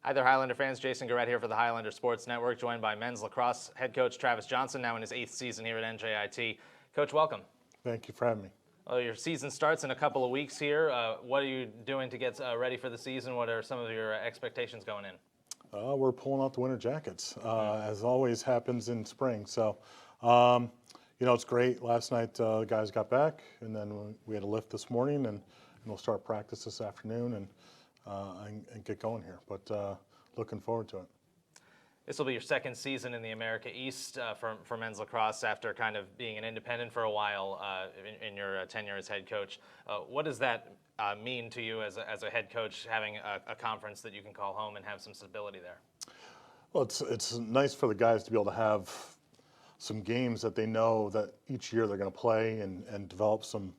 Hi there, Highlander fans. Jason Guerette here for the Highlander Sports Network, joined by men's lacrosse head coach Travis Johnson, now in his 8th season here at NJIT. Coach, welcome. Thank you for having me. Well, your season starts in a couple of weeks here. What are you doing to get ready for the season? What are some of your expectations going in? We're pulling out the winter jackets, as always happens in spring. So, it's great. Last night, the guys got back, and then we had a lift this morning, and we'll start practice this afternoon and get going here. But looking forward to it. This will be your second season in the America East for men's lacrosse after kind of being an independent for a while in your tenure as head coach. What does that mean to you as a head coach, having a conference that you can call home and have some stability there? Well, it's nice for the guys to be able to have some games that they know that each year they're going to play and develop some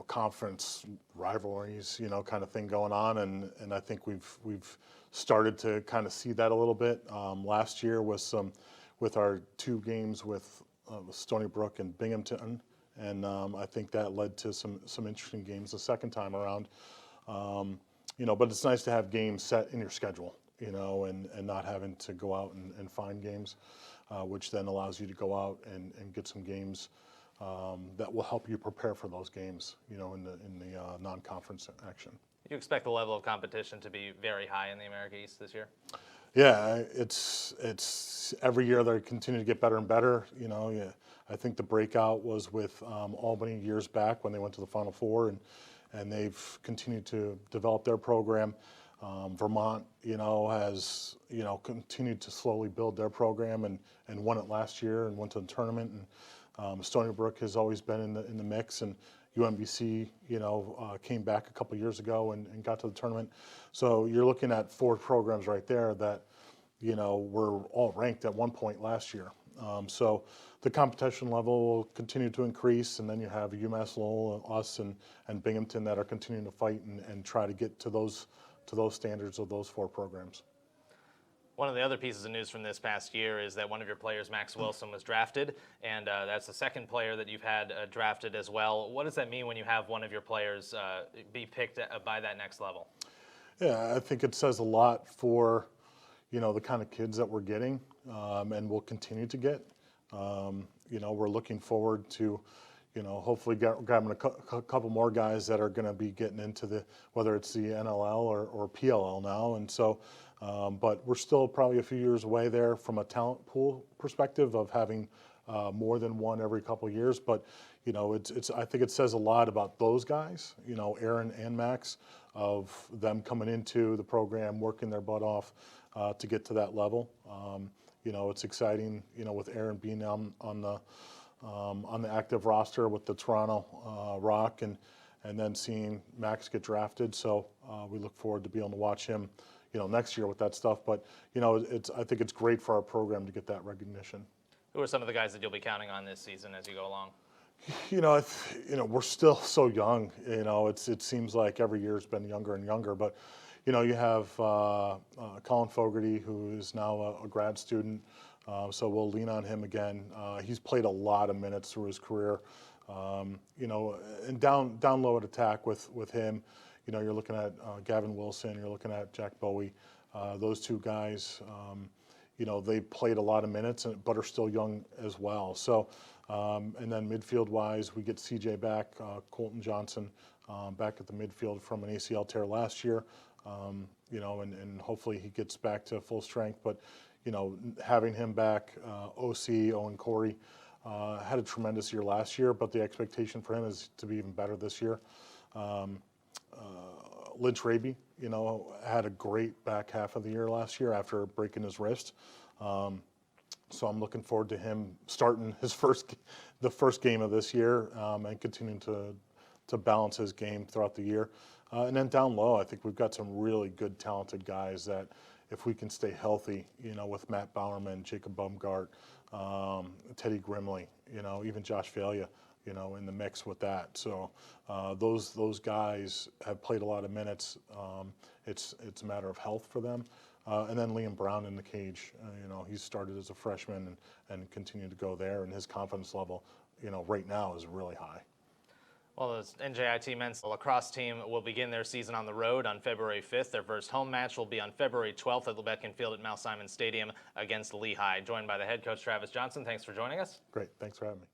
conference rivalries, kind of thing going on. And I think we've started to kind of see that a little bit. Last year with our two games with Stony Brook and Binghamton. And I think that led to some interesting games the second time around. But it's nice to have games set in your schedule, and not having to go out and find games, which then allows you to go out and get some games that will help you prepare for those games, in the non-conference action. You expect the level of competition to be very high in the America East this year? Yeah, it's every year they continue to get better and better. I think the breakout was with Albany years back when they went to the Final Four, and they've continued to develop their program. Vermont, has continued to slowly build their program and won it last year and went to the tournament. And Stony Brook has always been in the mix, and UMBC, came back a couple years ago and got to the tournament. So you're looking at 4 programs right there that, were all ranked at one point last year. So the competition level will continue to increase, and then you have UMass Lowell, us, and Binghamton that are continuing to fight and try to get to those standards of those 4 programs. One of the other pieces of news from this past year is that one of your players, Max Wilson, was drafted, and that's the second player that you've had drafted as well. What does that mean when you have one of your players be picked by that next level? Yeah, I think it says a lot for, the kind of kids that we're getting and will continue to get. We're looking forward to, hopefully grabbing a couple more guys that are going to be getting into whether it's the NLL or PLL now. And so, but we're still probably a few years away there from a talent pool perspective of having more than one every couple of years. But, I think it says a lot about those guys, Aaron and Max, of them coming into the program, working their butt off to get to that level. It's exciting, with Aaron being on the active roster with the Toronto Rock, and then seeing Max get drafted. So we look forward to being able to watch him, next year with that stuff. But I think it's great for our program to get that recognition. Who are some of the guys that you'll be counting on this season as you go along? We're still so young. It seems like every year's been younger and younger. But you have Colin Fogarty, who is now a grad student. So we'll lean on him again. He's played a lot of minutes through his career. And down low at attack with him, you're looking at Gavin Wilson, you're looking at Jack Bowie. Those two guys, they played a lot of minutes, but are still young as well. So, and then midfield-wise, we get CJ back, Colton Johnson back at the midfield from an ACL tear last year. And hopefully he gets back to full strength. But, having him back, OC, Owen Corey, had a tremendous year last year, but the expectation for him is to be even better this year. Lynch Raby, had a great back half of the year last year after breaking his wrist. So I'm looking forward to him starting the first game of this year and continuing to balance his game throughout the year. And then down low, I think we've got some really good, talented guys that if we can stay healthy, with Matt Bowerman, Jacob Bumgart, Teddy Grimley, even Josh Valia, in the mix with that. So those guys have played a lot of minutes. It's a matter of health for them. And then Liam Brown in the cage, he started as a freshman and continued to go there, and his confidence level, right now is really high. Well, the NJIT men's lacrosse team will begin their season on the road on February 5th. Their first home match will be on February 12th at Lebetkin Field at Mount Simon Stadium against Lehigh. Joined by the head coach, Travis Johnson. Thanks for joining us. Great. Thanks for having me.